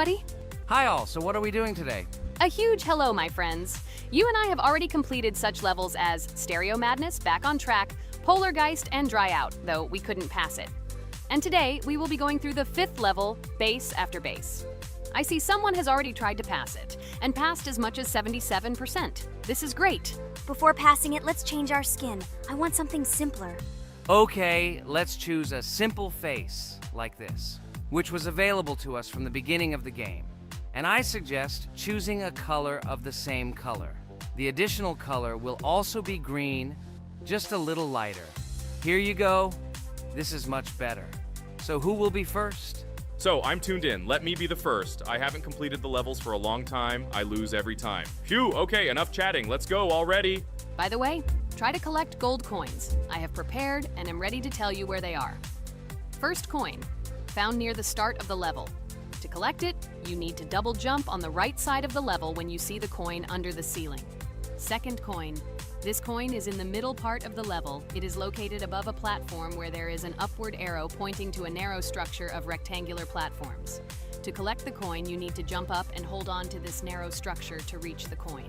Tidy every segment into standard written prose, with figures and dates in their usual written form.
everybody. Hi all, so what are we doing today? A huge hello, my friends. You and I have already completed such levels as Stereo Madness, Back on Track, Polargeist, and Dry Out, though we couldn't pass it. And today, we will be going through the 5th level, Base After Base. I see someone has already tried to pass it, and passed as much as 77%. This is great. Before passing it, let's change our skin. I want something simpler. Okay, let's choose a simple face, like this, which was available to us from the beginning of the game. And I suggest choosing a color of the same color. The additional color will also be green, just a little lighter. Here you go. This is much better. So who will be first? So, I'm tuned in. Let me be the first. I haven't completed the levels for a long time. I lose every time. Phew, okay, enough chatting. Let's go already. By the way, try to collect gold coins. I have prepared and am ready to tell you where they are. First coin, found near the start of the level. To collect it, you need to double jump on the right side of the level when you see the coin under the ceiling. Second coin. This coin is in the middle part of the level. It is located above a platform where there is an upward arrow pointing to a narrow structure of rectangular platforms. To collect the coin, you need to jump up and hold on to this narrow structure to reach the coin.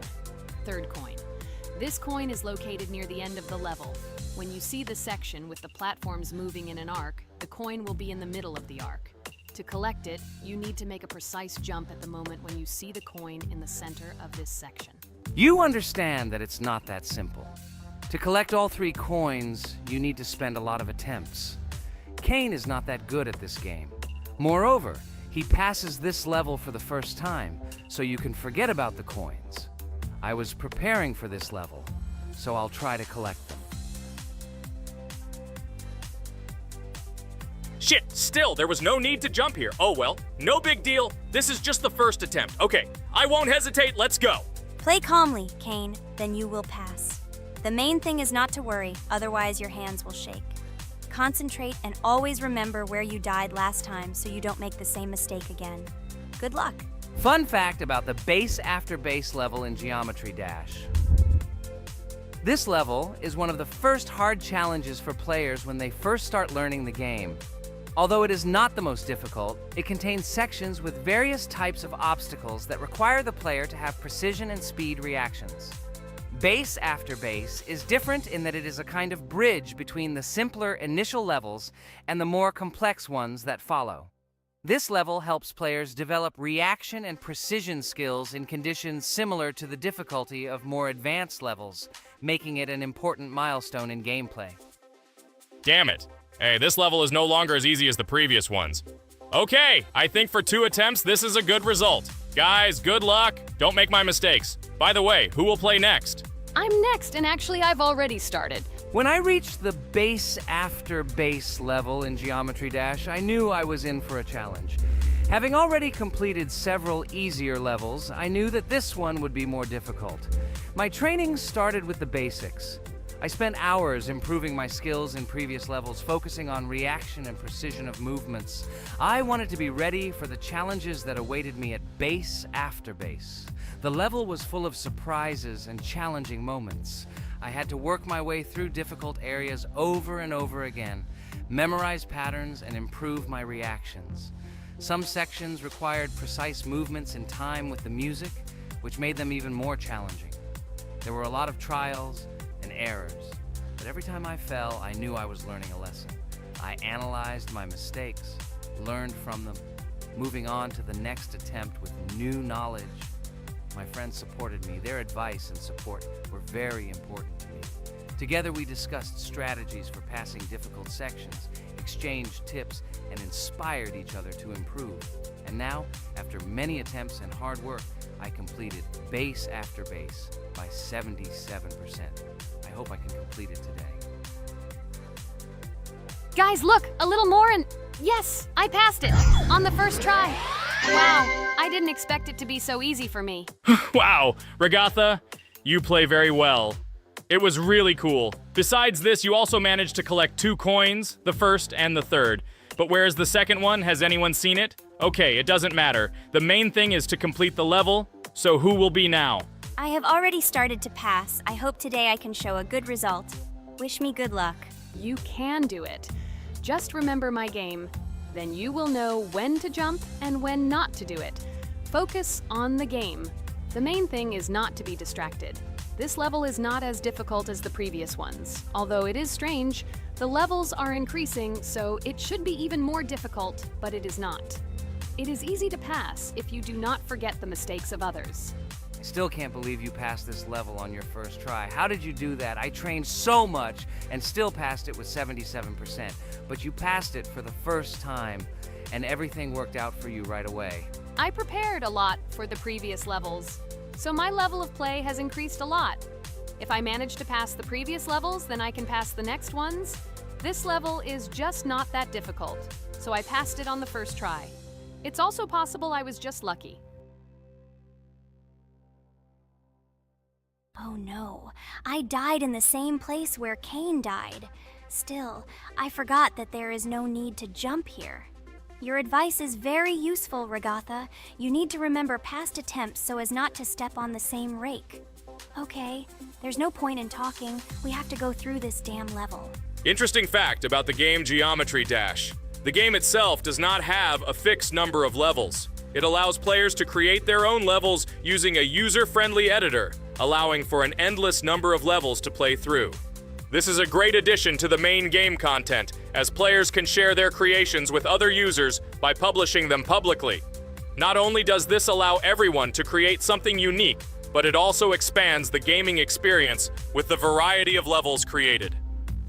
Third coin. This coin is located near the end of the level. When you see the section with the platforms moving in an arc, the coin will be in the middle of the arc. To collect it, you need to make a precise jump at the moment when you see the coin in the center of this section. You understand that it's not that simple. To collect all 3 coins, you need to spend a lot of attempts. Cain is not that good at this game. Moreover, he passes this level for the first time, so you can forget about the coins. I was preparing for this level, so I'll try to collect them. Shit, still, there was no need to jump here. Oh well, no big deal. This is just the first attempt. Okay, I won't hesitate, let's go. Play calmly, Cain, then you will pass. The main thing is not to worry, otherwise your hands will shake. Concentrate and always remember where you died last time so you don't make the same mistake again. Good luck. Fun fact about the Base After Base level in Geometry Dash. This level is one of the first hard challenges for players when they first start learning the game. Although it is not the most difficult, it contains sections with various types of obstacles that require the player to have precision and speed reactions. Base After Base is different in that it is a kind of bridge between the simpler initial levels and the more complex ones that follow. This level helps players develop reaction and precision skills in conditions similar to the difficulty of more advanced levels, making it an important milestone in gameplay. Damn it. Hey, this level is no longer as easy as the previous ones. Okay, I think for 2 attempts, this is a good result. Guys, good luck. Don't make my mistakes. By the way, who will play next? I'm next, and actually I've already started. When I reached the Base After Base level in Geometry Dash, I knew I was in for a challenge. Having already completed several easier levels, I knew that this one would be more difficult. My training started with the basics. I spent hours improving my skills in previous levels, focusing on reaction and precision of movements. I wanted to be ready for the challenges that awaited me at Base After Base. The level was full of surprises and challenging moments. I had to work my way through difficult areas over and over again, memorize patterns, and improve my reactions. Some sections required precise movements in time with the music, which made them even more challenging. There were a lot of trials and errors, but every time I fell, I knew I was learning a lesson. I analyzed my mistakes, learned from them, moving on to the next attempt with new knowledge. My friends supported me. Their advice and support were very important to me. Together we discussed strategies for passing difficult sections, exchanged tips, and inspired each other to improve. And now, after many attempts and hard work, I completed Base After Base by 77%. I hope I can complete it today. Guys, look, a little more and yes, I passed it on the first try. Wow, I didn't expect it to be so easy for me. Wow, Regatha, you play very well. It was really cool. Besides this, you also managed to collect 2 coins, the first and the third. But where's the second one? Has anyone seen it? Okay, it doesn't matter. The main thing is to complete the level, so who will be now? I have already started to pass. I hope today I can show a good result. Wish me good luck. You can do it. Just remember my game. Then you will know when to jump and when not to do it. Focus on the game. The main thing is not to be distracted. This level is not as difficult as the previous ones. Although it is strange, the levels are increasing, so it should be even more difficult, but it is not. It is easy to pass if you do not forget the mistakes of others. I still can't believe you passed this level on your first try. How did you do that? I trained so much and still passed it with 77%. But you passed it for the first time, and everything worked out for you right away. I prepared a lot for the previous levels, so my level of play has increased a lot. If I manage to pass the previous levels, then I can pass the next ones. This level is just not that difficult, so I passed it on the first try. It's also possible I was just lucky. Oh no, I died in the same place where Cain died. Still, I forgot that there is no need to jump here. Your advice is very useful, Regatha. You need to remember past attempts so as not to step on the same rake. Okay, there's no point in talking. We have to go through this damn level. Interesting fact about the game Geometry Dash. The game itself does not have a fixed number of levels. It allows players to create their own levels using a user-friendly editor, allowing for an endless number of levels to play through. This is a great addition to the main game content, as players can share their creations with other users by publishing them publicly. Not only does this allow everyone to create something unique, but it also expands the gaming experience with the variety of levels created.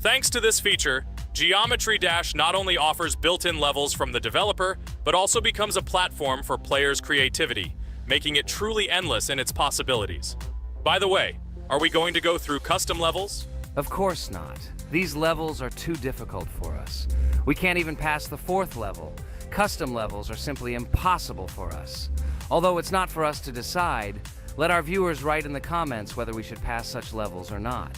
Thanks to this feature, Geometry Dash not only offers built-in levels from the developer, but also becomes a platform for players' creativity, making it truly endless in its possibilities. By the way, are we going to go through custom levels? Of course not. These levels are too difficult for us. We can't even pass the 4th level. Custom levels are simply impossible for us. Although it's not for us to decide, let our viewers write in the comments whether we should pass such levels or not.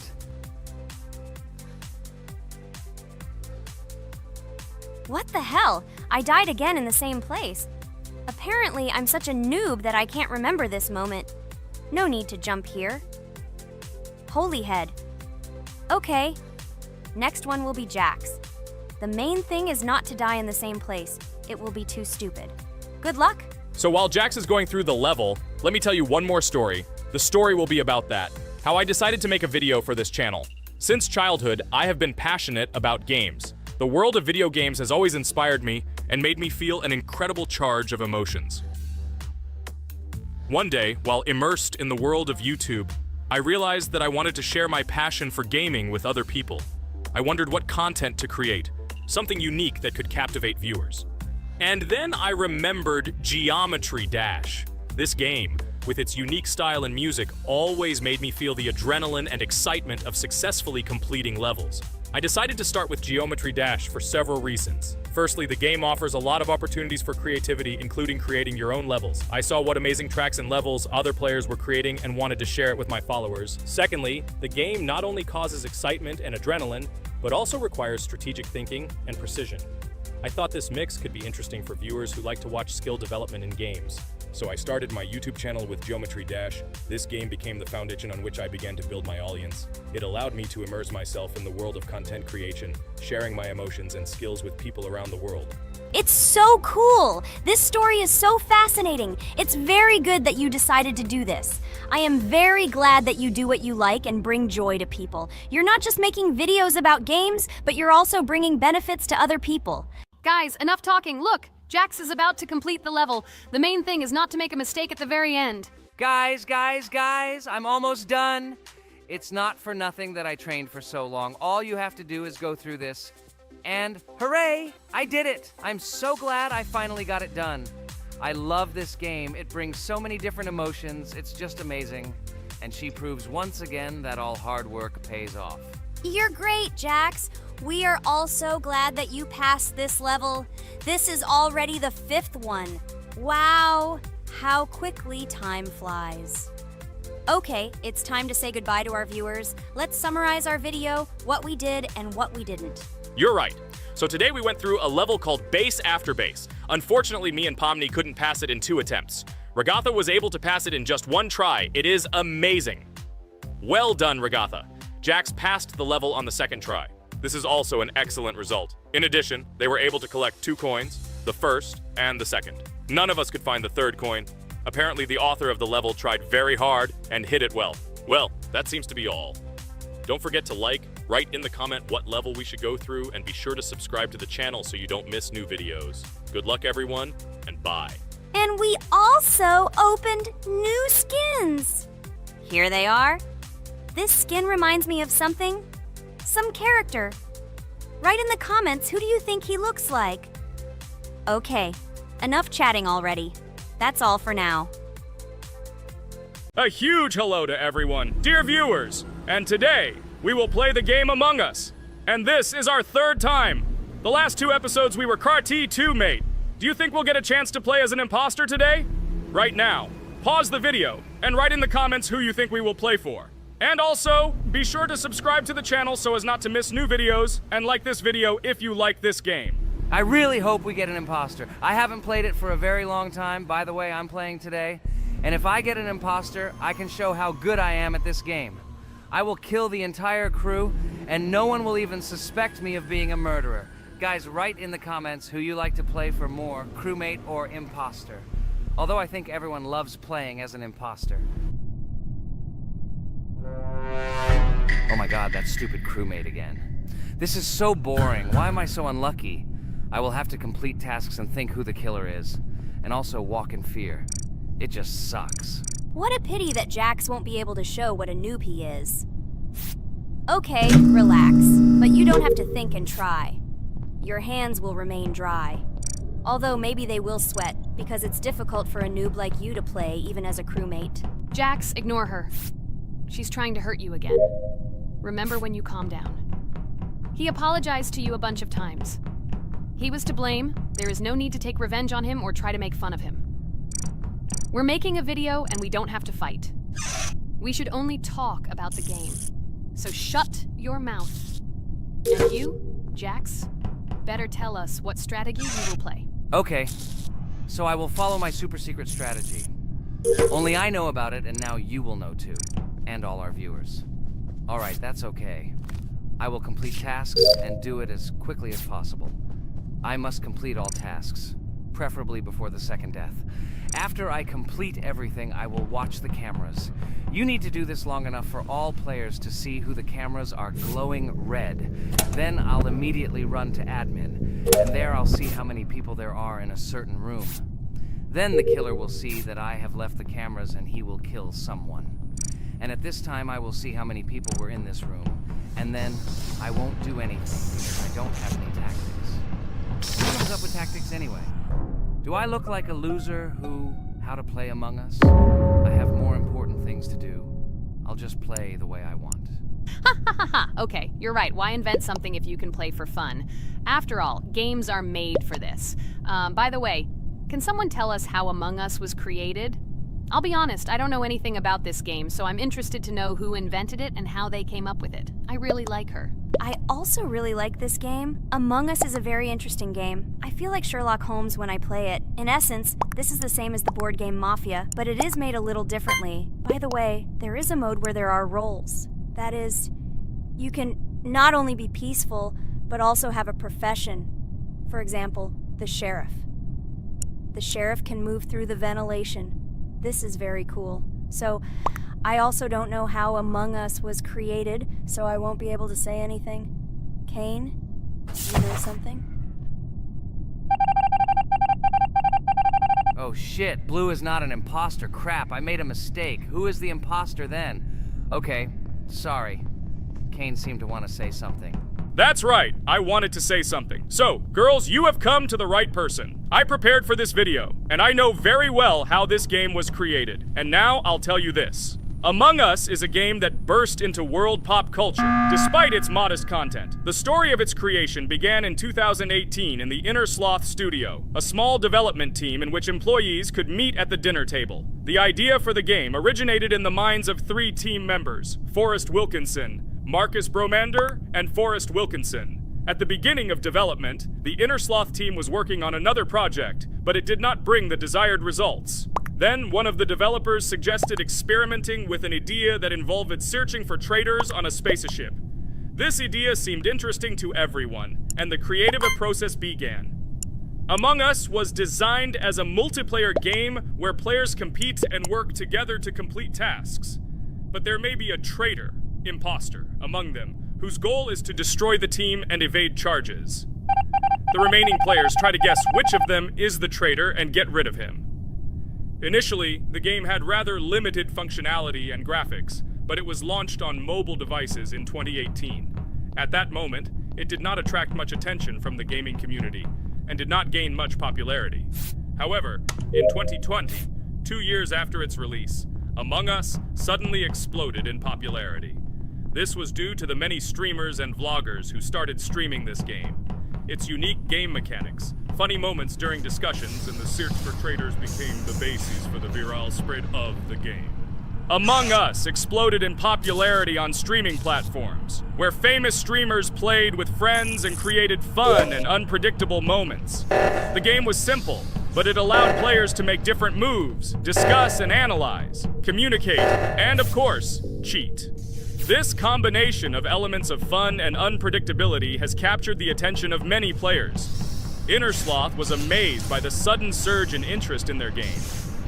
What the hell? I died again in the same place. Apparently, I'm such a noob that I can't remember this moment. No need to jump here. Holy head. Okay. Next one will be Jax. The main thing is not to die in the same place. It will be too stupid. Good luck. So while Jax is going through the level, let me tell you one more story. The story will be about that. How I decided to make a video for this channel. Since childhood, I have been passionate about games. The world of video games has always inspired me and made me feel an incredible charge of emotions. One day, while immersed in the world of YouTube, I realized that I wanted to share my passion for gaming with other people. I wondered what content to create, something unique that could captivate viewers. And then I remembered Geometry Dash. This game, with its unique style and music, always made me feel the adrenaline and excitement of successfully completing levels. I decided to start with Geometry Dash for several reasons. Firstly, the game offers a lot of opportunities for creativity, including creating your own levels. I saw what amazing tracks and levels other players were creating and wanted to share it with my followers. Secondly, the game not only causes excitement and adrenaline, but also requires strategic thinking and precision. I thought this mix could be interesting for viewers who like to watch skill development in games. So I started my YouTube channel with Geometry Dash. This game became the foundation on which I began to build my audience. It allowed me to immerse myself in the world of content creation, sharing my emotions and skills with people around the world. It's so cool! This story is so fascinating. It's very good that you decided to do this. I am very glad that you do what you like and bring joy to people. You're not just making videos about games, but you're also bringing benefits to other people. Guys, enough talking. Look, Jax is about to complete the level. The main thing is not to make a mistake at the very end. Guys, I'm almost done. It's not for nothing that I trained for so long. All you have to do is go through this. And hooray, I did it. I'm so glad I finally got it done. I love this game. It brings so many different emotions. It's just amazing. And she proves once again that all hard work pays off. You're great, Jax. We are all so glad that you passed this level. This is already the 5th one. Wow, how quickly time flies. Okay, it's time to say goodbye to our viewers. Let's summarize our video, what we did and what we didn't. You're right. So today we went through a level called Base After Base. Unfortunately, me and Pomni couldn't pass it in 2 attempts. Regatha was able to pass it in just 1 try. It is amazing. Well done, Regatha. Jax passed the level on the 2nd try. This is also an excellent result. In addition, they were able to collect 2 coins, the first and the second. None of us could find the third coin. Apparently, the author of the level tried very hard and hit it well. Well, that seems to be all. Don't forget to like, write in the comment what level we should go through, and be sure to subscribe to the channel so you don't miss new videos. Good luck, everyone, and bye. And we also opened new skins. Here they are. This skin reminds me of something, some character. Write in the comments, who do you think he looks like? Okay, enough chatting already. That's all for now. A huge hello to everyone, dear viewers, and today we will play the game Among Us. And this is our 3rd time. The last 2 episodes we were CAR-T 2 mate. Do you think we'll get a chance to play as an imposter today? Right now, pause the video and write in the comments who you think we will play for. And also, be sure to subscribe to the channel so as not to miss new videos, and like this video if you like this game. I really hope we get an imposter. I haven't played it for a very long time. By the way, I'm playing today. And if I get an imposter, I can show how good I am at this game. I will kill the entire crew, and no one will even suspect me of being a murderer. Guys, write in the comments who you like to play for more, crewmate or imposter. Although I think everyone loves playing as an imposter. Oh my god, that stupid crewmate again. This is so boring. Why am I so unlucky? I will have to complete tasks and think who the killer is, and also walk in fear. It just sucks. What a pity that Jax won't be able to show what a noob he is. Okay, relax, but you don't have to think and try. Your hands will remain dry. Although maybe they will sweat, because it's difficult for a noob like you to play, even as a crewmate. Jax, ignore her. She's trying to hurt you again. Remember when you calm down. He apologized to you a bunch of times. He was to blame. There is no need to take revenge on him or try to make fun of him. We're making a video and we don't have to fight. We should only talk about the game. So shut your mouth. And you, Jax, better tell us what strategy you will play. Okay, so I will follow my super secret strategy. Only I know about it, and now you will know too. And all our viewers. Alright, that's okay. I will complete tasks and do it as quickly as possible. I must complete all tasks, preferably before the second death. After I complete everything, I will watch the cameras. You need to do this long enough for all players to see who the cameras are glowing red. Then I'll immediately run to admin, and there I'll see how many people there are in a certain room. Then the killer will see that I have left the cameras and he will kill someone. And at this time I will see how many people were in this room. And then I won't do anything because I don't have any tactics. Who comes up with tactics anyway? Do I look like a loser who, how to play Among Us? I have more important things to do. I'll just play the way I want. Ha ha ha ha! Okay, you're right. Why invent something if you can play for fun? After all, games are made for this. By the way, can someone tell us how Among Us was created? I'll be honest, I don't know anything about this game, so I'm interested to know who invented it and how they came up with it. I really like her. I also really like this game. Among Us is a very interesting game. I feel like Sherlock Holmes when I play it. In essence, this is the same as the board game Mafia, but it is made a little differently. By the way, there is a mode where there are roles. That is, you can not only be peaceful, but also have a profession. For example, the sheriff. The sheriff can move through the ventilation. This is very cool. So, I also don't know how Among Us was created, so I won't be able to say anything. Kane, you know something? Oh shit, Blue is not an imposter. Crap, I made a mistake. Who is the imposter then? Okay, sorry. Kane seemed to want to say something. That's right, I wanted to say something. So, girls, you have come to the right person. I prepared for this video, and I know very well how this game was created. And now I'll tell you this. Among Us is a game that burst into world pop culture, despite its modest content. The story of its creation began in 2018 in the Inner Sloth Studio, a small development team in which employees could meet at the dinner table. The idea for the game originated in the minds of 3 team members, Forrest Wilkinson, Marcus Bromander, and Forrest Wilkinson. At the beginning of development, the Inner Sloth team was working on another project, but it did not bring the desired results. Then, one of the developers suggested experimenting with an idea that involved searching for traitors on a spaceship. This idea seemed interesting to everyone, and the creative process began. Among Us was designed as a multiplayer game where players compete and work together to complete tasks. But there may be a traitor, imposter, among them, whose goal is to destroy the team and evade charges. The remaining players try to guess which of them is the traitor and get rid of him. Initially, the game had rather limited functionality and graphics, but it was launched on mobile devices in 2018. At that moment, it did not attract much attention from the gaming community, and did not gain much popularity. However, in 2020, 2 years after its release, Among Us suddenly exploded in popularity. This was due to the many streamers and vloggers who started streaming this game. Its unique game mechanics, funny moments during discussions, and the search for traitors became the basis for the viral spread of the game. Among Us exploded in popularity on streaming platforms, where famous streamers played with friends and created fun and unpredictable moments. The game was simple, but it allowed players to make different moves, discuss and analyze, communicate, and of course, cheat. This combination of elements of fun and unpredictability has captured the attention of many players. Innersloth was amazed by the sudden surge in interest in their game,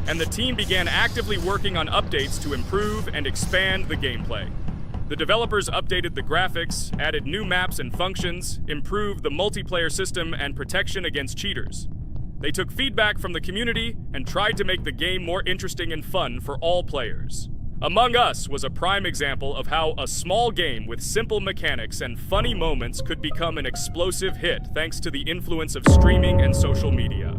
and the team began actively working on updates to improve and expand the gameplay. The developers updated the graphics, added new maps and functions, improved the multiplayer system and protection against cheaters. They took feedback from the community and tried to make the game more interesting and fun for all players. Among Us was a prime example of how a small game with simple mechanics and funny moments could become an explosive hit thanks to the influence of streaming and social media.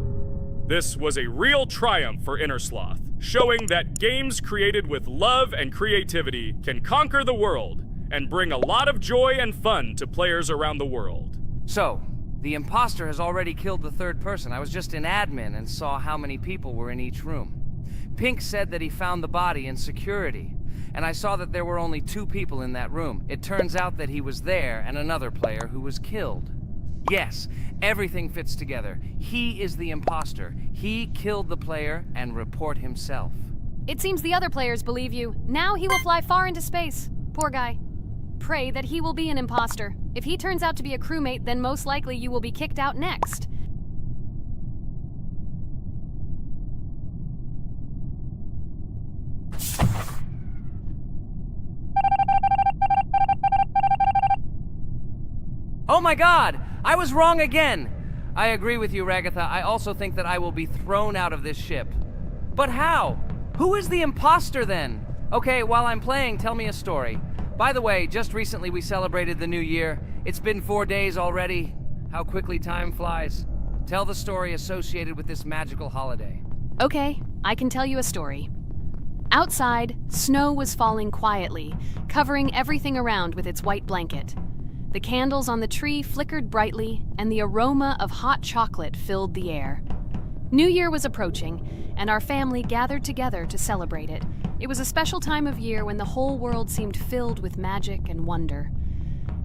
This was a real triumph for Innersloth, showing that games created with love and creativity can conquer the world and bring a lot of joy and fun to players around the world. So, the imposter has already killed the third person. I was just in admin and saw how many people were in each room. Pink said that he found the body in security, and I saw that there were only 2 people in that room. It turns out that he was there and another player who was killed. Yes, everything fits together. He is the imposter. He killed the player and report himself. It seems the other players believe you. Now he will fly far into space. Poor guy. Pray that he will be an imposter. If he turns out to be a crewmate, then most likely you will be kicked out next. Oh my god! I was wrong again! I agree with you, Ragatha. I also think that I will be thrown out of this ship. But how? Who is the imposter then? Okay, while I'm playing, tell me a story. By the way, just recently we celebrated the new year. It's been 4 days already. How quickly time flies. Tell the story associated with this magical holiday. Okay, I can tell you a story. Outside, snow was falling quietly, covering everything around with its white blanket. The candles on the tree flickered brightly, and the aroma of hot chocolate filled the air. New Year was approaching, and our family gathered together to celebrate it. It was a special time of year when the whole world seemed filled with magic and wonder.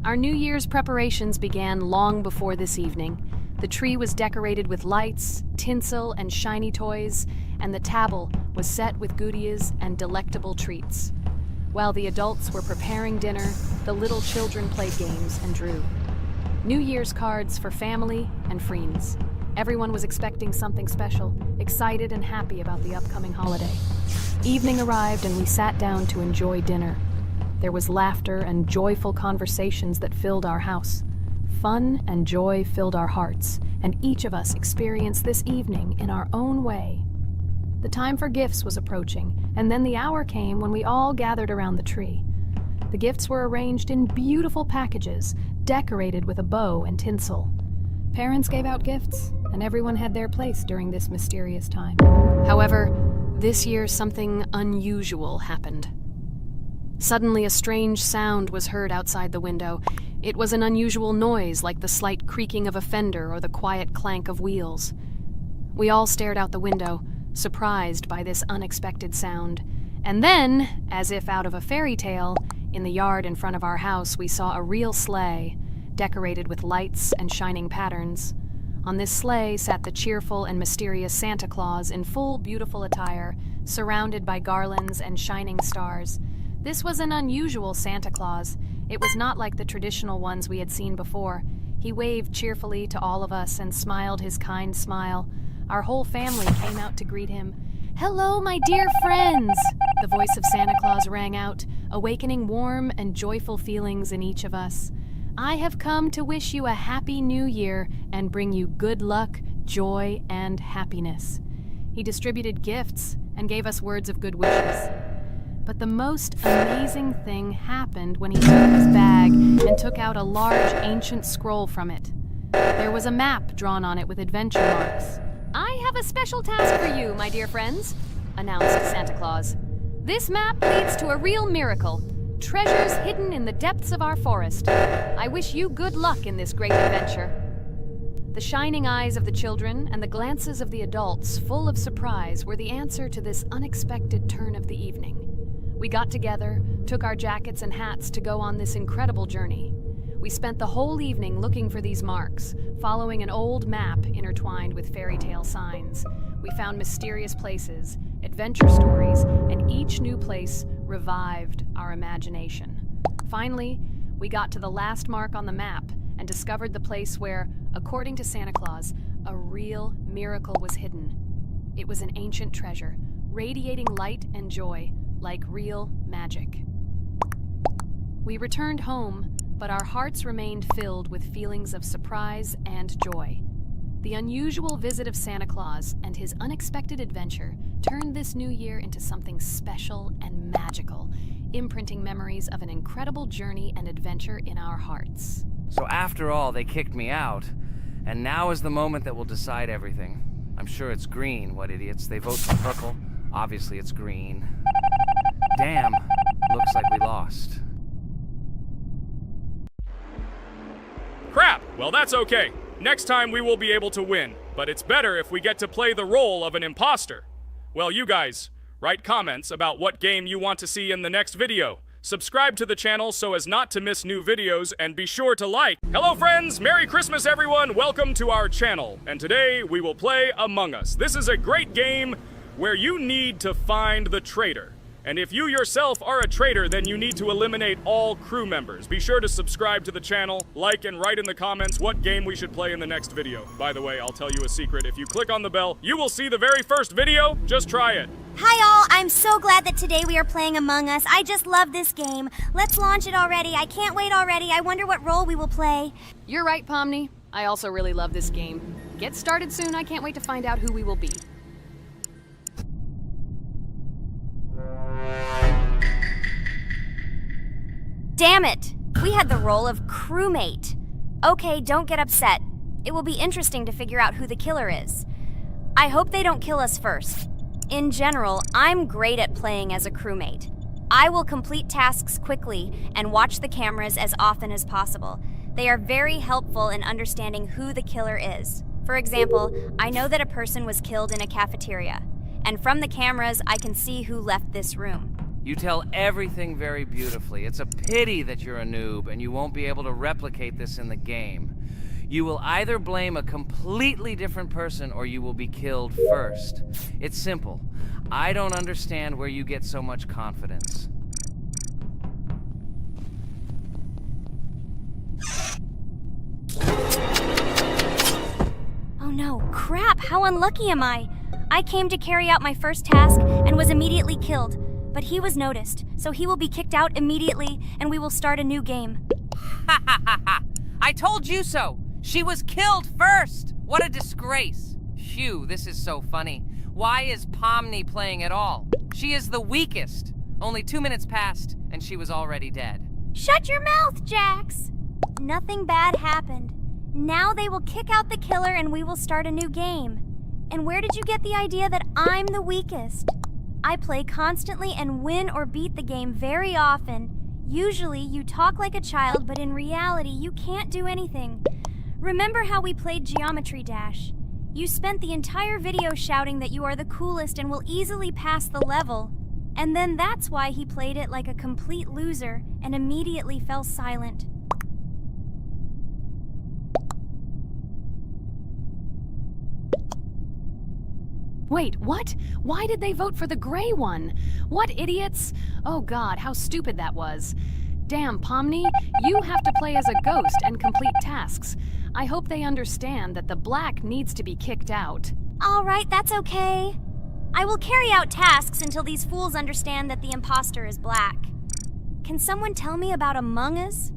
Our New Year's preparations began long before this evening. The tree was decorated with lights, tinsel, and shiny toys, and the table was set with goodies and delectable treats. While the adults were preparing dinner, the little children played games and drew. New Year's cards for family and friends. Everyone was expecting something special, excited and happy about the upcoming holiday. Evening arrived and we sat down to enjoy dinner. There was laughter and joyful conversations that filled our house. Fun and joy filled our hearts, and each of us experienced this evening in our own way. The time for gifts was approaching, and then the hour came when we all gathered around the tree. The gifts were arranged in beautiful packages, decorated with a bow and tinsel. Parents gave out gifts, and everyone had their place during this mysterious time. However, this year something unusual happened. Suddenly a strange sound was heard outside the window. It was an unusual noise, like the slight creaking of a fender or the quiet clank of wheels. We all stared out the window, surprised by this unexpected sound. And then, as if out of a fairy tale, in the yard in front of our house we saw a real sleigh, decorated with lights and shining patterns. On this sleigh sat the cheerful and mysterious Santa Claus in full beautiful attire, surrounded by garlands and shining stars. This was an unusual Santa Claus, It was not like the traditional ones we had seen before. He waved cheerfully to all of us and smiled his kind smile. Our whole family came out to greet him. "Hello, my dear friends!" The voice of Santa Claus rang out, awakening warm and joyful feelings in each of us. "I have come to wish you a happy new year and bring you good luck, joy, and happiness." He distributed gifts and gave us words of good wishes. But the most amazing thing happened when he took his bag and took out a large ancient scroll from it. There was a map drawn on it with adventure marks. "I have a special task for you, my dear friends," announced Santa Claus. "This map leads to a real miracle, treasures hidden in the depths of our forest. I wish you good luck in this great adventure." The shining eyes of the children and the glances of the adults, full of surprise, were the answer to this unexpected turn of the evening. We got together, took our jackets and hats to go on this incredible journey. We spent the whole evening looking for these marks, following an old map intertwined with fairy tale signs. We found mysterious places, adventure stories, and each new place revived our imagination. Finally, we got to the last mark on the map and discovered the place where, according to Santa Claus, a real miracle was hidden. It was an ancient treasure, radiating light and joy, like real magic. We returned home, but our hearts remained filled with feelings of surprise and joy. The unusual visit of Santa Claus and his unexpected adventure turned this new year into something special and magical, imprinting memories of an incredible journey and adventure in our hearts. So after all, they kicked me out, and now is the moment that will decide everything. I'm sure it's green, what idiots. They vote for purple. Obviously it's green. Damn, looks like we lost. Crap! Well, that's okay. Next time we will be able to win, but it's better if we get to play the role of an imposter. Well, you guys, write comments about what game you want to see in the next video. Subscribe to the channel so as not to miss new videos, and be sure to like. Hello friends, Merry Christmas everyone, welcome to our channel. And today we will play Among Us. This is a great game where you need to find the traitor. And if you yourself are a traitor, then you need to eliminate all crew members. Be sure to subscribe to the channel, like, and write in the comments what game we should play in the next video. By the way, I'll tell you a secret. If you click on the bell, you will see the very first video. Just try it. Hi all, I'm so glad that today we are playing Among Us. I just love this game. Let's launch it already. I can't wait already. I wonder what role we will play. You're right, Pomni. I also really love this game. Get started soon. I can't wait to find out who we will be. Damn it! We had the role of crewmate. Okay, don't get upset. It will be interesting to figure out who the killer is. I hope they don't kill us first. In general, I'm great at playing as a crewmate. I will complete tasks quickly and watch the cameras as often as possible. They are very helpful in understanding who the killer is. For example, I know that a person was killed in a cafeteria, and from the cameras, I can see who left this room. You tell everything very beautifully. It's a pity that you're a noob and you won't be able to replicate this in the game. You will either blame a completely different person or you will be killed first. It's simple. I don't understand where you get so much confidence. Oh no, crap, how unlucky am I? I came to carry out my first task and was immediately killed. But he was noticed, so he will be kicked out immediately, and we will start a new game. Ha ha ha ha! I told you so! She was killed first! What a disgrace! Phew, this is so funny. Why is Pomni playing at all? She is the weakest. Only 2 minutes passed, and she was already dead. Shut your mouth, Jax! Nothing bad happened. Now they will kick out the killer and we will start a new game. And where did you get the idea that I'm the weakest? I play constantly and win or beat the game very often. Usually, you talk like a child, but in reality, you can't do anything. Remember how we played Geometry Dash? You spent the entire video shouting that you are the coolest and will easily pass the level. And then that's why he played it like a complete loser and immediately fell silent. Wait, what? Why did they vote for the gray one? What idiots? Oh God, how stupid that was. Damn, Pomni, you have to play as a ghost and complete tasks. I hope they understand that the black needs to be kicked out. All right, that's okay. I will carry out tasks until these fools understand that the imposter is black. Can someone tell me about Among Us?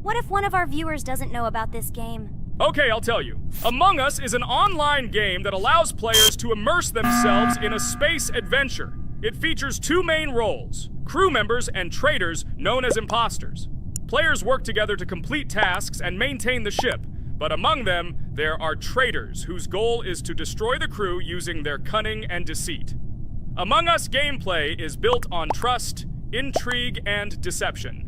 What if one of our viewers doesn't know about this game? Okay, I'll tell you. Among Us is an online game that allows players to immerse themselves in a space adventure. It features two main roles, crew members and traitors known as imposters. Players work together to complete tasks and maintain the ship, but among them, there are traitors whose goal is to destroy the crew using their cunning and deceit. Among Us gameplay is built on trust, intrigue, and deception.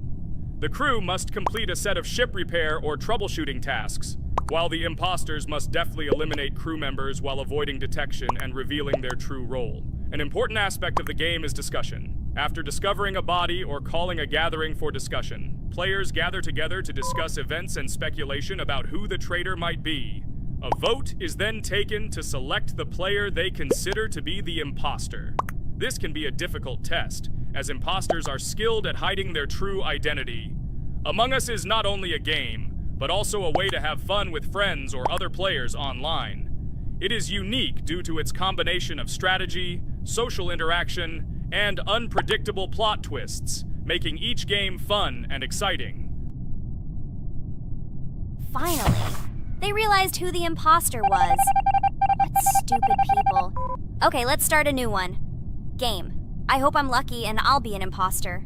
The crew must complete a set of ship repair or troubleshooting tasks, while the imposters must deftly eliminate crew members while avoiding detection and revealing their true role. An important aspect of the game is discussion. After discovering a body or calling a gathering for discussion, players gather together to discuss events and speculation about who the traitor might be. A vote is then taken to select the player they consider to be the imposter. This can be a difficult test, as imposters are skilled at hiding their true identity. Among Us is not only a game, but also a way to have fun with friends or other players online. It is unique due to its combination of strategy, social interaction, and unpredictable plot twists, making each game fun and exciting. Finally, they realized who the imposter was. What stupid people. Okay, let's start a new one. Game. I hope I'm lucky and I'll be an imposter.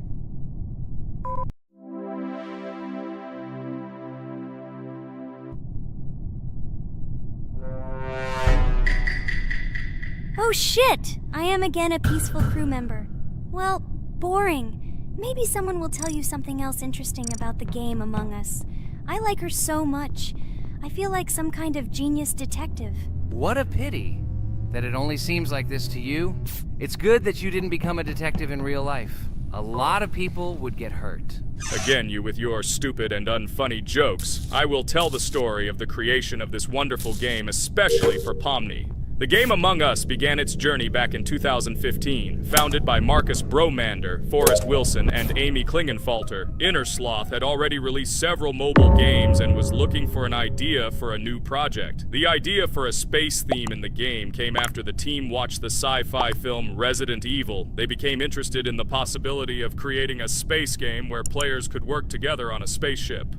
Oh shit! I am again a peaceful crew member. Well, boring. Maybe someone will tell you something else interesting about the game Among Us. I like her so much. I feel like some kind of genius detective. What a pity that it only seems like this to you. It's good that you didn't become a detective in real life. A lot of people would get hurt. Again, you with your stupid and unfunny jokes. I will tell the story of the creation of this wonderful game, especially for Pomni. The game Among Us began its journey back in 2015. Founded by Marcus Bromander, Forrest Wilson, and Amy Klingenfalter, Innersloth had already released several mobile games and was looking for an idea for a new project. The idea for a space theme in the game came after the team watched the sci-fi film Resident Evil. They became interested in the possibility of creating a space game where players could work together on a spaceship.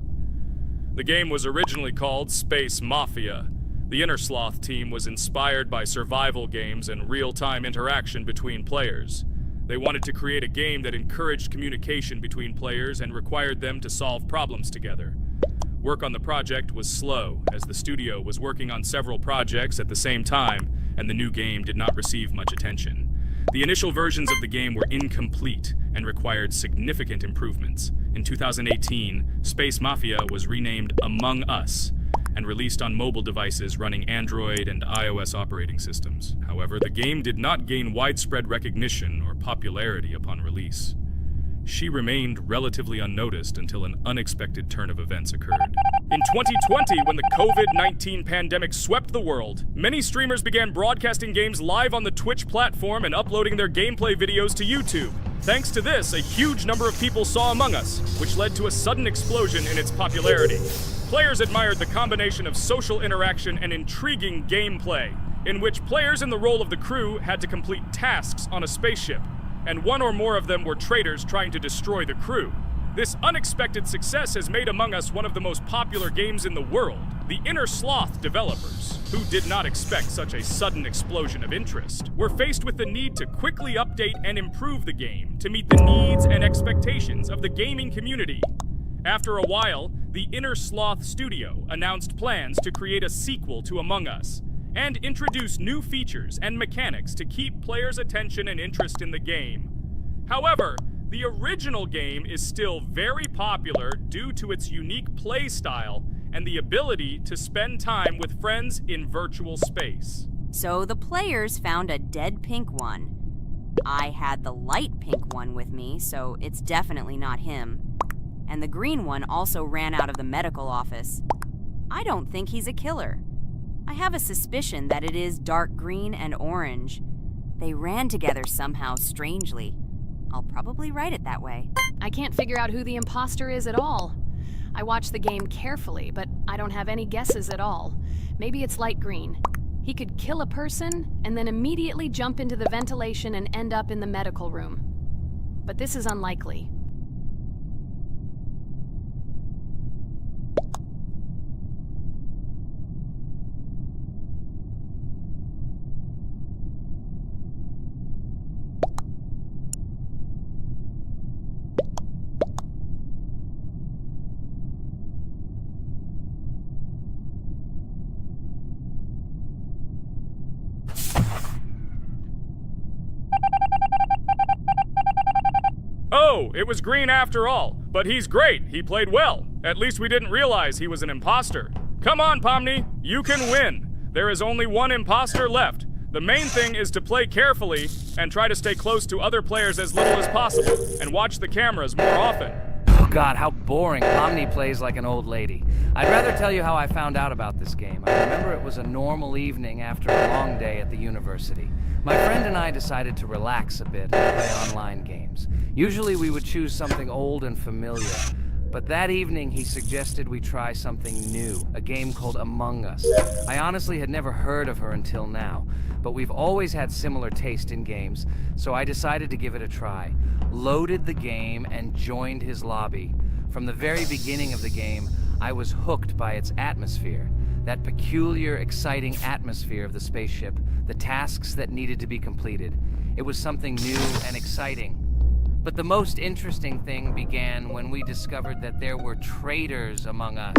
The game was originally called Space Mafia. The Innersloth team was inspired by survival games and real-time interaction between players. They wanted to create a game that encouraged communication between players and required them to solve problems together. Work on the project was slow, as the studio was working on several projects at the same time, and the new game did not receive much attention. The initial versions of the game were incomplete and required significant improvements. In 2018, Space Mafia was renamed Among Us, and released on mobile devices running Android and iOS operating systems. However, the game did not gain widespread recognition or popularity upon release. She remained relatively unnoticed until an unexpected turn of events occurred. In 2020, when the COVID-19 pandemic swept the world, many streamers began broadcasting games live on the Twitch platform and uploading their gameplay videos to YouTube. Thanks to this, a huge number of people saw Among Us, which led to a sudden explosion in its popularity. Players admired the combination of social interaction and intriguing gameplay, in which players in the role of the crew had to complete tasks on a spaceship, and one or more of them were traitors trying to destroy the crew. This unexpected success has made Among Us one of the most popular games in the world. The Innersloth developers, who did not expect such a sudden explosion of interest, were faced with the need to quickly update and improve the game to meet the needs and expectations of the gaming community. After a while, the Innersloth studio announced plans to create a sequel to Among Us and introduce new features and mechanics to keep players' attention and interest in the game. However, the original game is still very popular due to its unique play style and the ability to spend time with friends in virtual space. So the players found a dead pink one. I had the light pink one with me, so it's definitely not him. And the green one also ran out of the medical office. I don't think he's a killer. I have a suspicion that it is dark green and orange. They ran together somehow strangely. I'll probably write it that way. I can't figure out who the imposter is at all. I watched the game carefully, but I don't have any guesses at all. Maybe it's light green. He could kill a person and then immediately jump into the ventilation and end up in the medical room. But this is unlikely. Oh, it was green after all. But he's great. He played well. At least we didn't realize he was an imposter. Come on, Pomni. You can win. There is only one imposter left. The main thing is to play carefully and try to stay close to other players as little as possible and watch the cameras more often. Oh God, how boring. Pomni plays like an old lady. I'd rather tell you how I found out about this game. I remember it was a normal evening after a long day at the university. My friend and I decided to relax a bit and play online games. Usually we would choose something old and familiar, but that evening he suggested we try something new, a game called Among Us. I honestly had never heard of her until now, but we've always had similar taste in games, so I decided to give it a try. Loaded the game and joined his lobby. From the very beginning of the game, I was hooked by its atmosphere. That peculiar, exciting atmosphere of the spaceship, the tasks that needed to be completed. It was something new and exciting. But the most interesting thing began when we discovered that there were traitors among us.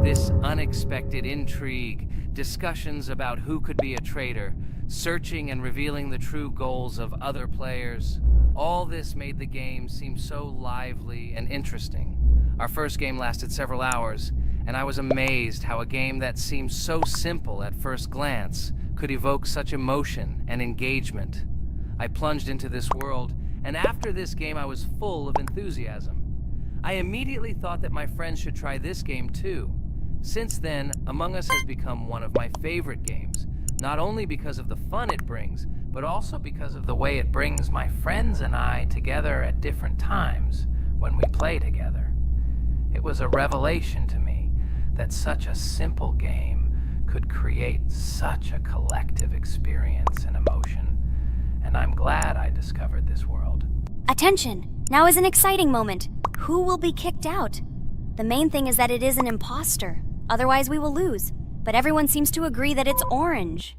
This unexpected intrigue, discussions about who could be a traitor, searching and revealing the true goals of other players. All this made the game seem so lively and interesting. Our first game lasted several hours, and I was amazed how a game that seemed so simple at first glance could evoke such emotion and engagement. I plunged into this world, and after this game I was full of enthusiasm. I immediately thought that my friends should try this game too. Since then, Among Us has become one of my favorite games, not only because of the fun it brings, but also because of the way it brings my friends and I together at different times when we play together. It was a revelation to me that such a simple game could create such a collective experience and emotion, and I'm glad I discovered this world. Attention! Now is an exciting moment. Who will be kicked out? The main thing is that it is an imposter. Otherwise we will lose. But everyone seems to agree that it's orange.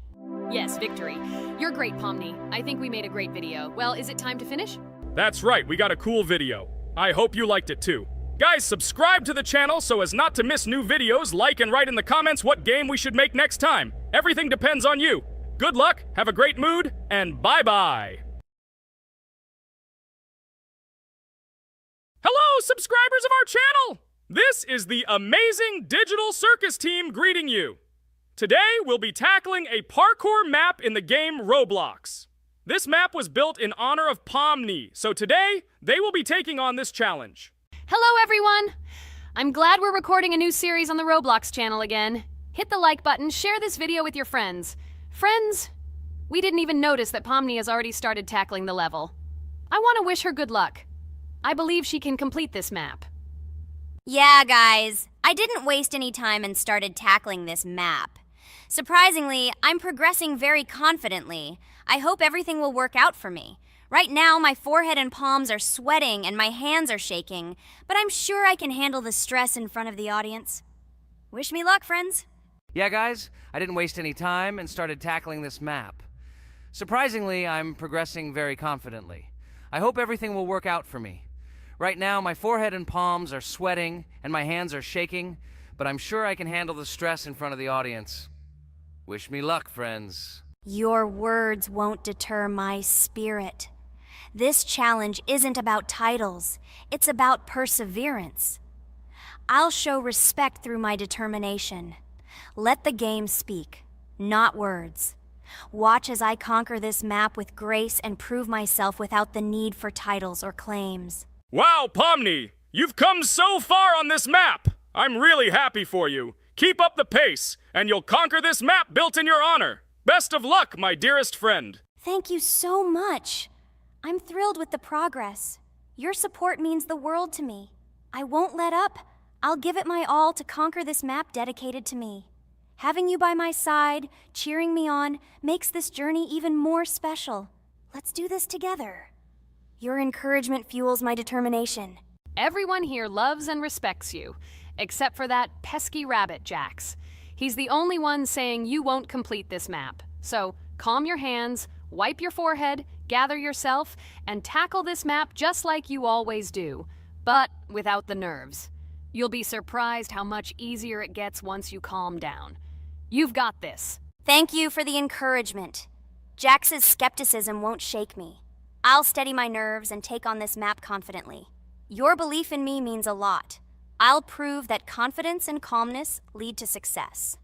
Yes, victory. You're great, Pomni. I think we made a great video. Well, is it time to finish? That's right, we got a cool video. I hope you liked it too. Guys, subscribe to the channel so as not to miss new videos, like and write in the comments what game we should make next time. Everything depends on you. Good luck, have a great mood, and bye-bye. Hello, subscribers of our channel! This is the amazing Digital Circus team greeting you. Today, we'll be tackling a parkour map in the game Roblox. This map was built in honor of Pomni, so today, they will be taking on this challenge. Hello, everyone! I'm glad we're recording a new series on the Roblox channel again. Hit the like button, share this video with your friends. Friends, we didn't even notice that Pomni has already started tackling the level. I want to wish her good luck. I believe she can complete this map. Yeah, guys. I didn't waste any time and started tackling this map. Surprisingly, I'm progressing very confidently. I hope everything will work out for me. Right now, my forehead and palms are sweating and my hands are shaking, but I'm sure I can handle the stress in front of the audience. Wish me luck, friends. Yeah, guys, I didn't waste any time and started tackling this map. Surprisingly, I'm progressing very confidently. I hope everything will work out for me. Right now, my forehead and palms are sweating and my hands are shaking, but I'm sure I can handle the stress in front of the audience. Wish me luck, friends. Your words won't deter my spirit. This challenge isn't about titles. It's about perseverance. I'll show respect through my determination. Let the game speak, not words. Watch as I conquer this map with grace and prove myself without the need for titles or claims. Wow, Pomni! You've come so far on this map! I'm really happy for you. Keep up the pace, and you'll conquer this map built in your honor. Best of luck, my dearest friend. Thank you so much. I'm thrilled with the progress. Your support means the world to me. I won't let up. I'll give it my all to conquer this map dedicated to me. Having you by my side, cheering me on, makes this journey even more special. Let's do this together. Your encouragement fuels my determination. Everyone here loves and respects you, except for that pesky rabbit, Jax. He's the only one saying you won't complete this map. So calm your hands, wipe your forehead, gather yourself, and tackle this map just like you always do, but without the nerves. You'll be surprised how much easier it gets once you calm down. You've got this. Thank you for the encouragement. Jax's skepticism won't shake me. I'll steady my nerves and take on this map confidently. Your belief in me means a lot. I'll prove that confidence and calmness lead to success.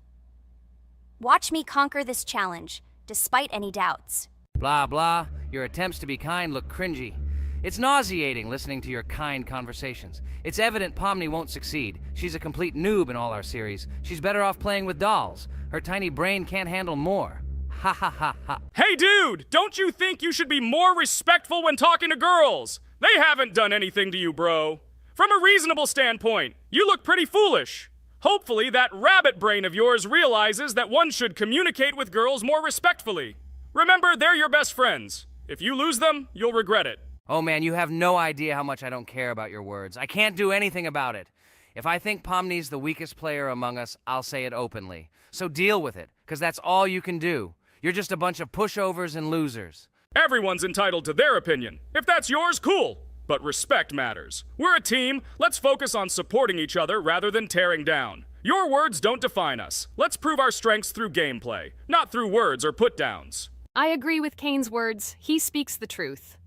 Watch me conquer this challenge, despite any doubts. Blah, blah. Your attempts to be kind look cringy. It's nauseating listening to your kind conversations. It's evident Pomni won't succeed. She's a complete noob in all our series. She's better off playing with dolls. Her tiny brain can't handle more. Ha ha ha ha. Hey dude, don't you think you should be more respectful when talking to girls? They haven't done anything to you, bro. From a reasonable standpoint, you look pretty foolish. Hopefully that rabbit brain of yours realizes that one should communicate with girls more respectfully. Remember, they're your best friends. If you lose them, you'll regret it. Oh man, you have no idea how much I don't care about your words. I can't do anything about it. If I think Pomni's the weakest player among us, I'll say it openly. So deal with it, because that's all you can do. You're just a bunch of pushovers and losers. Everyone's entitled to their opinion. If that's yours, cool. But respect matters. We're a team. Let's focus on supporting each other rather than tearing down. Your words don't define us. Let's prove our strengths through gameplay, not through words or put-downs. I agree with Kane's words. He speaks the truth.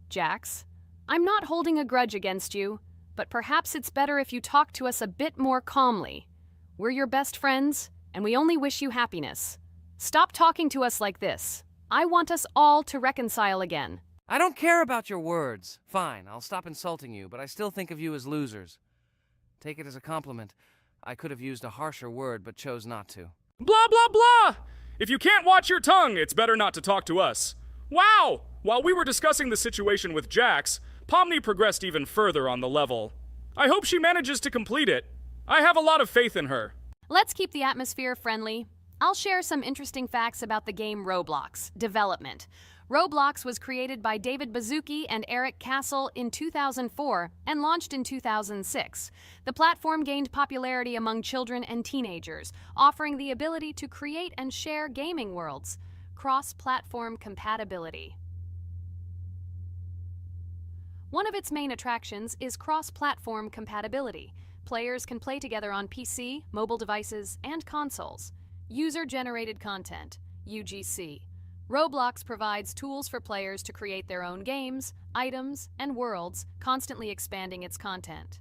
Jax, I'm not holding a grudge against you, but perhaps it's better if you talk to us a bit more calmly. We're your best friends, and we only wish you happiness. Stop talking to us like this. I want us all to reconcile again. I don't care about your words. Fine, I'll stop insulting you, but I still think of you as losers. Take it as a compliment. I could have used a harsher word, but chose not to. Blah, blah, blah! If you can't watch your tongue, it's better not to talk to us. Wow! While we were discussing the situation with Jax, Pomni progressed even further on the level. I hope she manages to complete it. I have a lot of faith in her. Let's keep the atmosphere friendly. I'll share some interesting facts about the game Roblox development. Roblox was created by David Baszucki and Eric Castle in 2004 and launched in 2006. The platform gained popularity among children and teenagers, offering the ability to create and share gaming worlds. Cross-platform compatibility. One of its main attractions is cross-platform compatibility. Players can play together on PC, mobile devices, and consoles. User-generated content, UGC. Roblox provides tools for players to create their own games, items, and worlds, constantly expanding its content.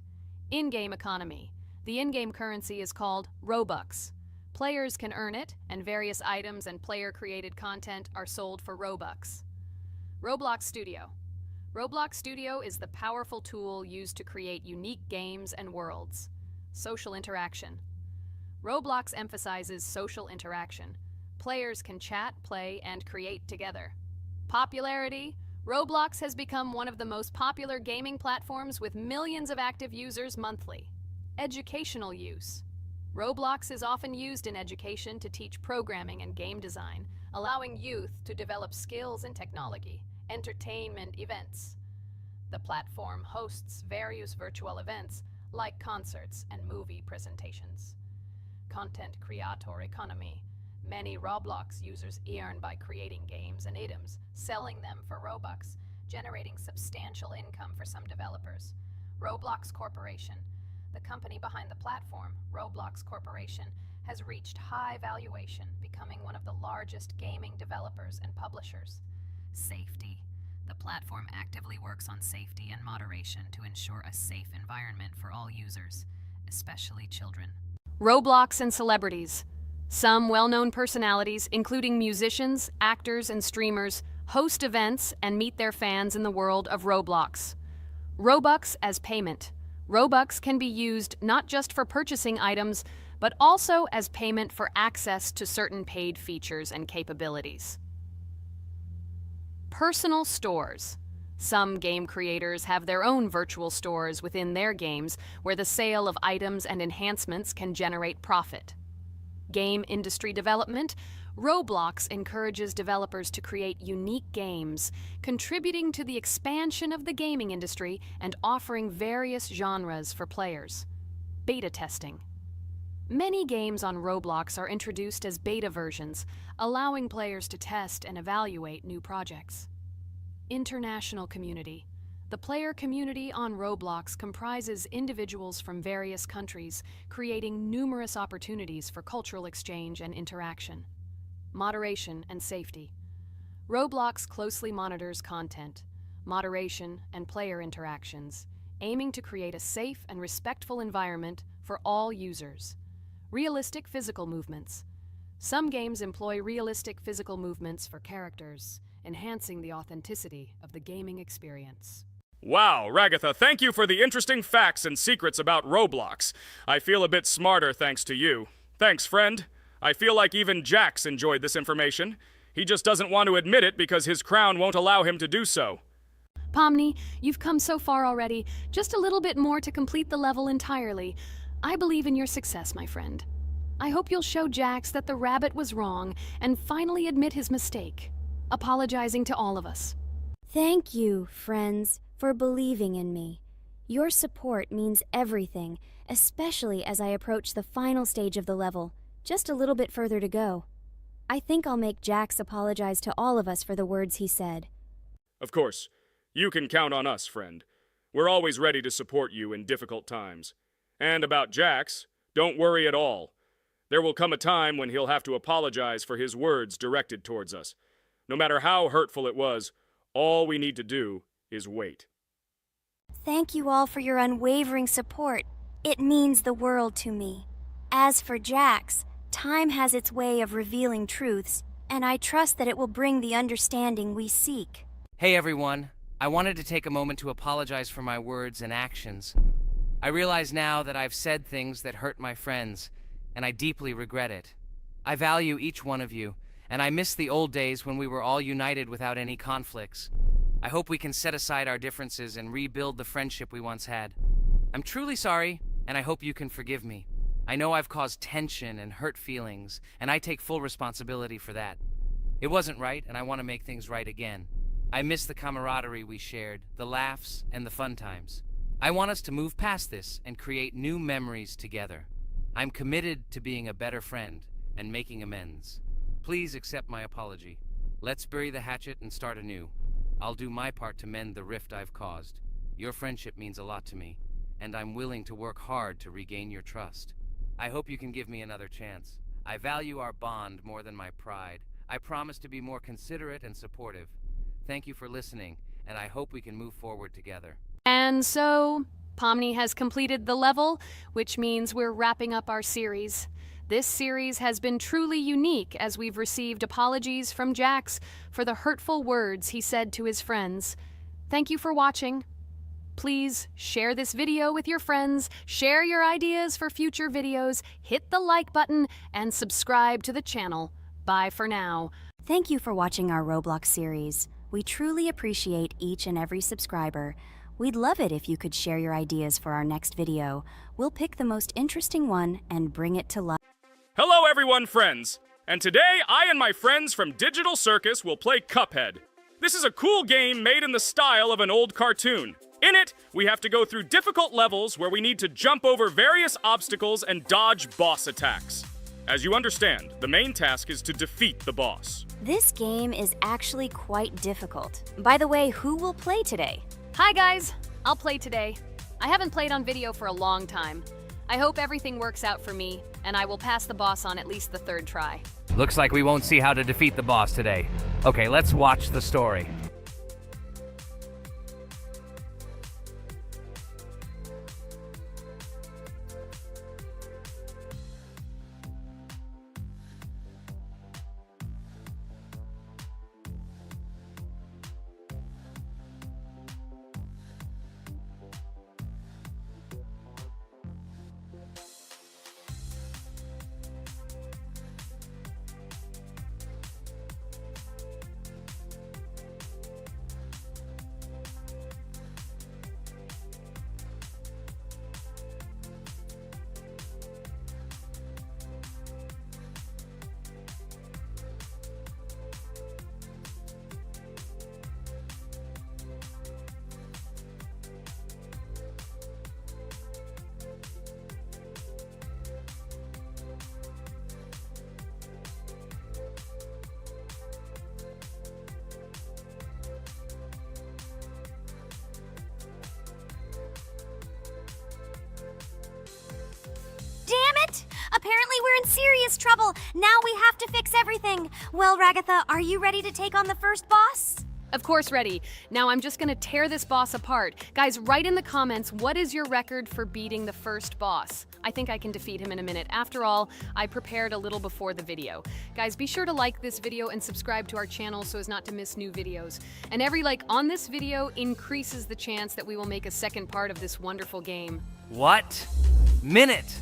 In-game economy. The in-game currency is called Robux. Players can earn it, and various items and player-created content are sold for Robux. Roblox Studio. Roblox Studio is the powerful tool used to create unique games and worlds. Social interaction. Roblox emphasizes social interaction. Players can chat, play, and create together. Popularity. Roblox has become one of the most popular gaming platforms with millions of active users monthly. Educational use. Roblox is often used in education to teach programming and game design, allowing youth to develop skills in technology. Entertainment events. The platform hosts various virtual events like concerts and movie presentations. Content creator economy. Many Roblox users earn by creating games and items, selling them for Robux, generating substantial income for some developers. Roblox Corporation. The company behind the platform, Roblox Corporation, has reached high valuation, becoming one of the largest gaming developers and publishers. Safety. The platform actively works on safety and moderation to ensure a safe environment for all users, especially children. Roblox and celebrities. Some well-known personalities, including musicians, actors, and streamers, host events and meet their fans in the world of Roblox. Robux as payment. Robux can be used not just for purchasing items, but also as payment for access to certain paid features and capabilities. Personal stores. Some game creators have their own virtual stores within their games where the sale of items and enhancements can generate profit. Game industry development. Roblox encourages developers to create unique games, contributing to the expansion of the gaming industry and offering various genres for players. Beta testing. Many games on Roblox are introduced as beta versions, allowing players to test and evaluate new projects. International community. The player community on Roblox comprises individuals from various countries, creating numerous opportunities for cultural exchange and interaction. Moderation and safety. Roblox closely monitors content, moderation, and player interactions, aiming to create a safe and respectful environment for all users. Realistic physical movements. Some games employ realistic physical movements for characters, enhancing the authenticity of the gaming experience. Wow, Ragatha, thank you for the interesting facts and secrets about Roblox. I feel a bit smarter thanks to you. Thanks, friend. I feel like even Jax enjoyed this information. He just doesn't want to admit it because his crown won't allow him to do so. Pomni, you've come so far already. Just a little bit more to complete the level entirely. I believe in your success, my friend. I hope you'll show Jax that the rabbit was wrong and finally admit his mistake, apologizing to all of us. Thank you, friends, for believing in me. Your support means everything, especially as I approach the final stage of the level, just a little bit further to go. I think I'll make Jax apologize to all of us for the words he said. Of course. You can count on us, friend. We're always ready to support you in difficult times. And about Jax, don't worry at all. There will come a time when he'll have to apologize for his words directed towards us. No matter how hurtful it was, all we need to do is wait. Thank you all for your unwavering support. It means the world to me. As for Jax, time has its way of revealing truths, and I trust that it will bring the understanding we seek. Hey everyone, I wanted to take a moment to apologize for my words and actions. I realize now that I've said things that hurt my friends, and I deeply regret it. I value each one of you, and I miss the old days when we were all united without any conflicts. I hope we can set aside our differences and rebuild the friendship we once had. I'm truly sorry, and I hope you can forgive me. I know I've caused tension and hurt feelings, and I take full responsibility for that. It wasn't right, and I want to make things right again. I miss the camaraderie we shared, the laughs, and the fun times. I want us to move past this and create new memories together. I'm committed to being a better friend and making amends. Please accept my apology. Let's bury the hatchet and start anew. I'll do my part to mend the rift I've caused. Your friendship means a lot to me, and I'm willing to work hard to regain your trust. I hope you can give me another chance. I value our bond more than my pride. I promise to be more considerate and supportive. Thank you for listening, and I hope we can move forward together. And so, Pomni has completed the level, which means we're wrapping up our series. This series has been truly unique as we've received apologies from Jax for the hurtful words he said to his friends. Thank you for watching. Please share this video with your friends, share your ideas for future videos, hit the like button, and subscribe to the channel. Bye for now. Thank you for watching our Roblox series. We truly appreciate each and every subscriber. We'd love it if you could share your ideas for our next video. We'll pick the most interesting one and bring it to life. Hello everyone, friends! And today, I and my friends from Digital Circus will play Cuphead. This is a cool game made in the style of an old cartoon. In it, we have to go through difficult levels where we need to jump over various obstacles and dodge boss attacks. As you understand, the main task is to defeat the boss. This game is actually quite difficult. By the way, who will play today? Hi guys, I'll play today. I haven't played on video for a long time. I hope everything works out for me, and I will pass the boss on at least the third try. Looks like we won't see how to defeat the boss today. Okay, let's watch the story. apparently we're in serious trouble. Now we have to fix everything. Well, Ragatha, are you ready to take on the first boss? Of course, ready. Now I'm just gonna tear this boss apart. Guys, write in the comments, what is your record for beating the first boss? I think I can defeat him in a minute. After all, I prepared a little before the video. Guys, be sure to like this video and subscribe to our channel so as not to miss new videos. And every like on this video increases the chance that we will make a second part of this wonderful game. What? Minute!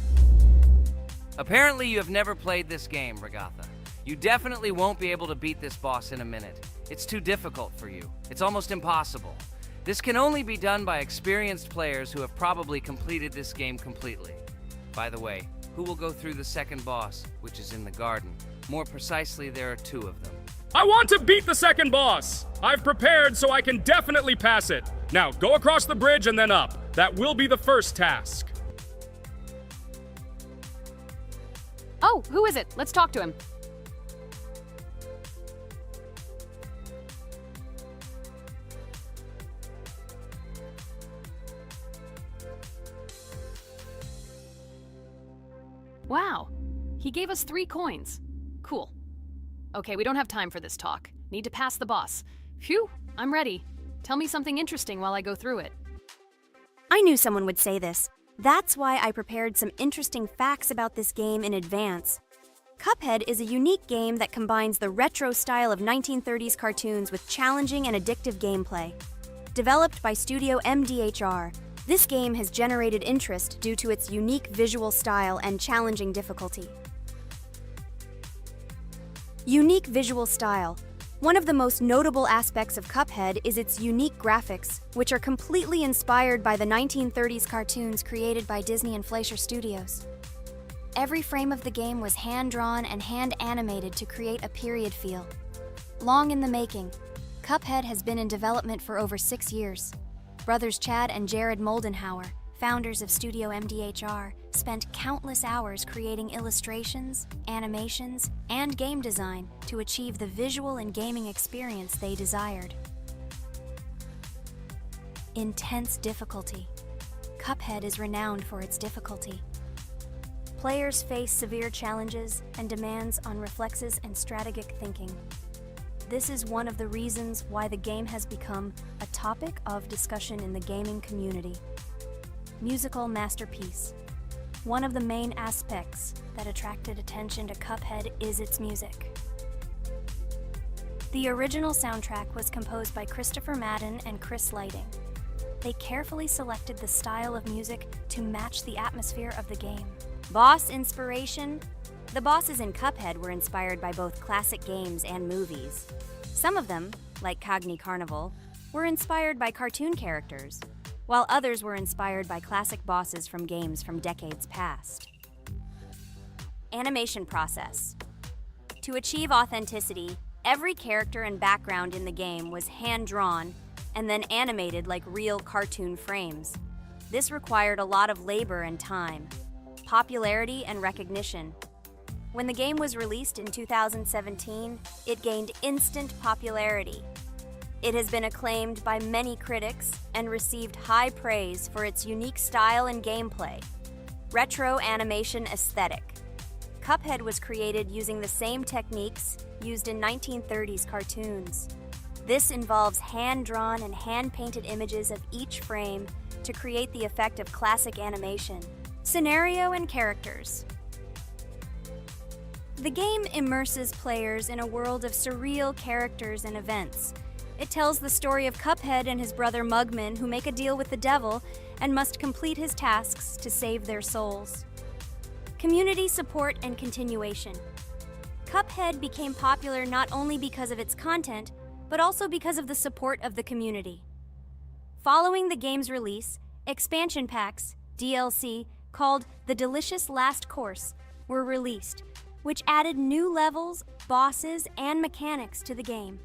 Apparently you have never played this game, Regatha. You definitely won't be able to beat this boss in a minute. It's too difficult for you. It's almost impossible. This can only be done by experienced players who have probably completed this game completely. By the way, who will go through the second boss, which is in the garden? More precisely, there are 2 of them. I want to beat the second boss! I've prepared so I can definitely pass it. Now, go across the bridge and then up. That will be the first task. Oh, who is it? Let's talk to him. Wow, he gave us 3 coins. Cool. Okay, we don't have time for this talk. Need to pass the boss. Phew, I'm ready. Tell me something interesting while I go through it. I knew someone would say this. That's why I prepared some interesting facts about this game in advance. Cuphead is a unique game that combines the retro style of 1930s cartoons with challenging and addictive gameplay. Developed by Studio MDHR, this game has generated interest due to its unique visual style and challenging difficulty. Unique visual style. One of the most notable aspects of Cuphead is its unique graphics, which are completely inspired by the 1930s cartoons created by Disney and Fleischer Studios. Every frame of the game was hand-drawn and hand-animated to create a period feel. Long in the making, Cuphead has been in development for over 6 years. Brothers Chad and Jared Moldenhauer, founders of Studio MDHR, spent countless hours creating illustrations, animations, and game design to achieve the visual and gaming experience they desired. Intense difficulty. Cuphead is renowned for its difficulty. Players face severe challenges and demands on reflexes and strategic thinking. This is one of the reasons why the game has become a topic of discussion in the gaming community. Musical masterpiece. One of the main aspects that attracted attention to Cuphead is its music. The original soundtrack was composed by Christopher Madden and Chris Lighting. They carefully selected the style of music to match the atmosphere of the game. Boss inspiration. The bosses in Cuphead were inspired by both classic games and movies. Some of them, like Cogni Carnival, were inspired by cartoon characters, while others were inspired by classic bosses from games from decades past. Animation process. To achieve authenticity, every character and background in the game was hand-drawn and then animated like real cartoon frames. This required a lot of labor and time, popularity and recognition. When the game was released in 2017, it gained instant popularity. It has been acclaimed by many critics and received high praise for its unique style and gameplay. Retro animation aesthetic. Cuphead was created using the same techniques used in 1930s cartoons. This involves hand-drawn and hand-painted images of each frame to create the effect of classic animation. Scenario and characters. The game immerses players in a world of surreal characters and events. It tells the story of Cuphead and his brother Mugman, who make a deal with the devil and must complete his tasks to save their souls. Community support and continuation. Cuphead became popular not only because of its content, but also because of the support of the community. Following the game's release, expansion packs, DLC, called The Delicious Last Course, were released, which added new levels, bosses, and mechanics to the game.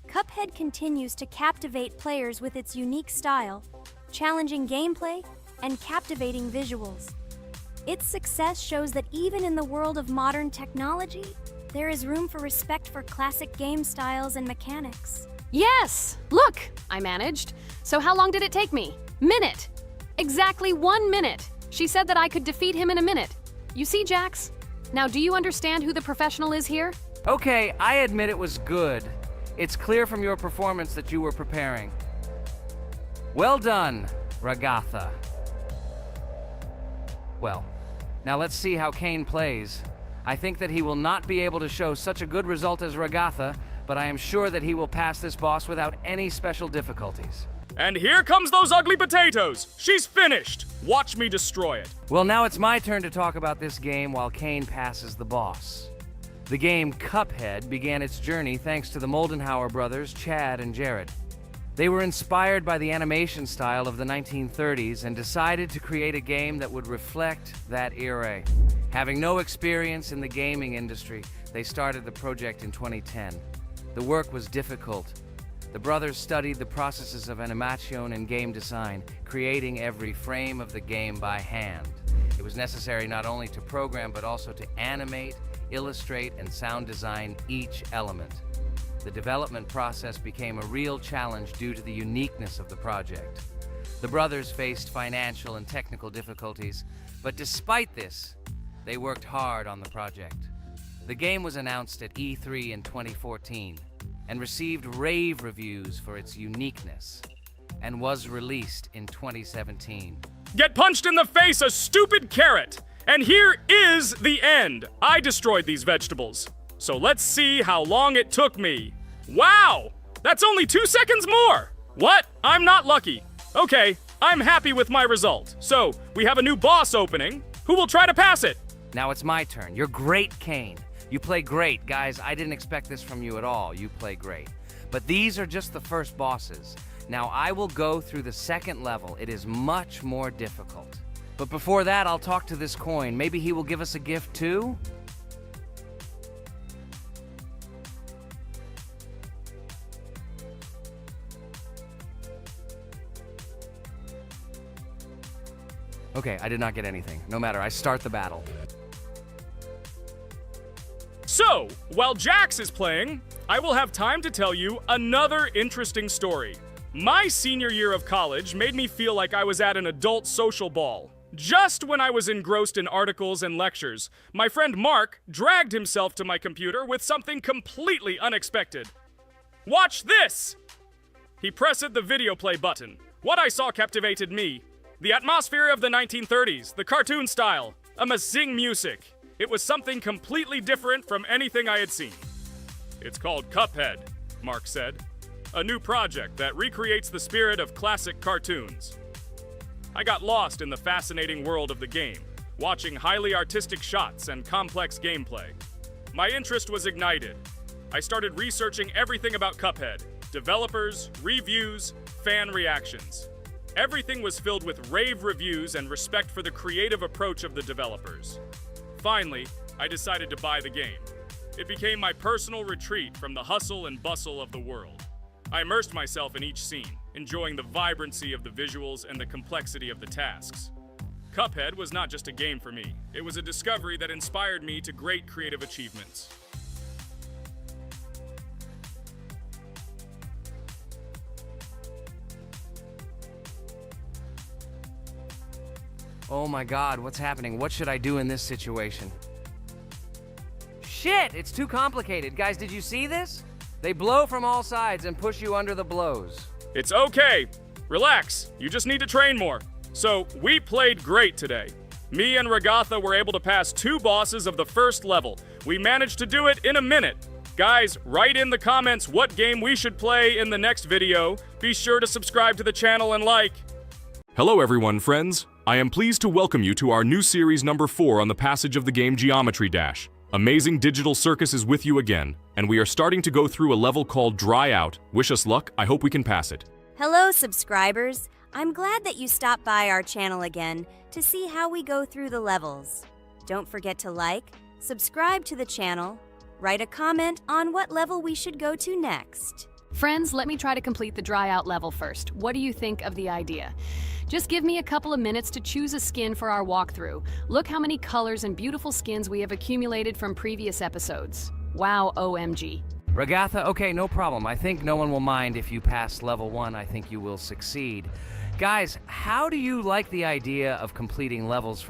Cuphead continues to captivate players with its unique style, challenging gameplay, and captivating visuals. Its success shows that even in the world of modern technology, there is room for respect for classic game styles and mechanics. Yes! Look! I managed. So how long did it take me? Minute! Exactly 1 minute! She said that I could defeat him in a minute. You see, Jax? Now, do you understand who the professional is here? Okay, I admit it was good. It's clear from your performance that you were preparing. Well done, Ragatha. Well, now let's see how Kane plays. I think that he will not be able to show such a good result as Ragatha, but I am sure that he will pass this boss without any special difficulties. And here comes those ugly potatoes! She's finished! Watch me destroy it. Well, now it's my turn to talk about this game while Kane passes the boss. The game Cuphead began its journey thanks to the Moldenhauer brothers, Chad and Jared. They were inspired by the animation style of the 1930s and decided to create a game that would reflect that era. Having no experience in the gaming industry, they started the project in 2010. The work was difficult. The brothers studied the processes of animation and game design, creating every frame of the game by hand. It was necessary not only to program, but also to animate, illustrate, and sound design each element. The development process became a real challenge due to the uniqueness of the project. The brothers faced financial and technical difficulties, but despite this, they worked hard on the project. The game was announced at E3 in 2014 and received rave reviews for its uniqueness, and was released in 2017. Get punched in the face, a stupid carrot! And here is the end. I destroyed these vegetables. So let's see how long it took me. Wow! That's only 2 seconds more! What? I'm not lucky. Okay, I'm happy with my result. So, we have a new boss opening. Who will try to pass it? Now it's my turn. You're great, Kane. You play great. Guys, I didn't expect this from you at all. You play great. But these are just the first bosses. Now I will go through the second level. It is much more difficult. But before that, I'll talk to this coin. Maybe he will give us a gift too? Okay, I did not get anything. No matter, I start the battle. So, while Jax is playing, I will have time to tell you another interesting story. My senior year of college made me feel like I was at an adult social ball. Just when I was engrossed in articles and lectures, my friend Mark dragged himself to my computer with something completely unexpected. Watch this! He pressed the video play button. What I saw captivated me. The atmosphere of the 1930s, the cartoon style, amazing music. It was something completely different from anything I had seen. It's called Cuphead, Mark said. A new project that recreates the spirit of classic cartoons. I got lost in the fascinating world of the game, watching highly artistic shots and complex gameplay. My interest was ignited. I started researching everything about Cuphead, developers, reviews, fan reactions. Everything was filled with rave reviews and respect for the creative approach of the developers. Finally, I decided to buy the game. It became my personal retreat from the hustle and bustle of the world. I immersed myself in each scene, enjoying the vibrancy of the visuals and the complexity of the tasks. Cuphead was not just a game for me. It was a discovery that inspired me to great creative achievements. Oh my god, what's happening? What should I do in this situation? Shit, it's too complicated. Guys, did you see this? They blow from all sides and push you under the blows. It's okay. Relax. You just need to train more. So, we played great today. Me and Ragatha were able to pass 2 bosses of the first level. We managed to do it in a minute. Guys, write in the comments what game we should play in the next video. Be sure to subscribe to the channel and like. Hello everyone, friends. I am pleased to welcome you to our new series number 4 on the passage of the game Geometry Dash. Amazing Digital Circus is with you again, and we are starting to go through a level called Dry Out. Wish us luck, I hope we can pass it. Hello, subscribers. I'm glad that you stopped by our channel again to see how we go through the levels. Don't forget to like, subscribe to the channel, write a comment on what level we should go to next. Friends, let me try to complete the dry out level first. What do you think of the idea? Just give me a couple of minutes to choose a skin for our walkthrough. Look how many colors and beautiful skins we have accumulated from previous episodes. Wow, OMG. Ragatha, okay, no problem. I think no one will mind if you pass level 1. I think you will succeed. Guys, how do you like the idea of completing levels from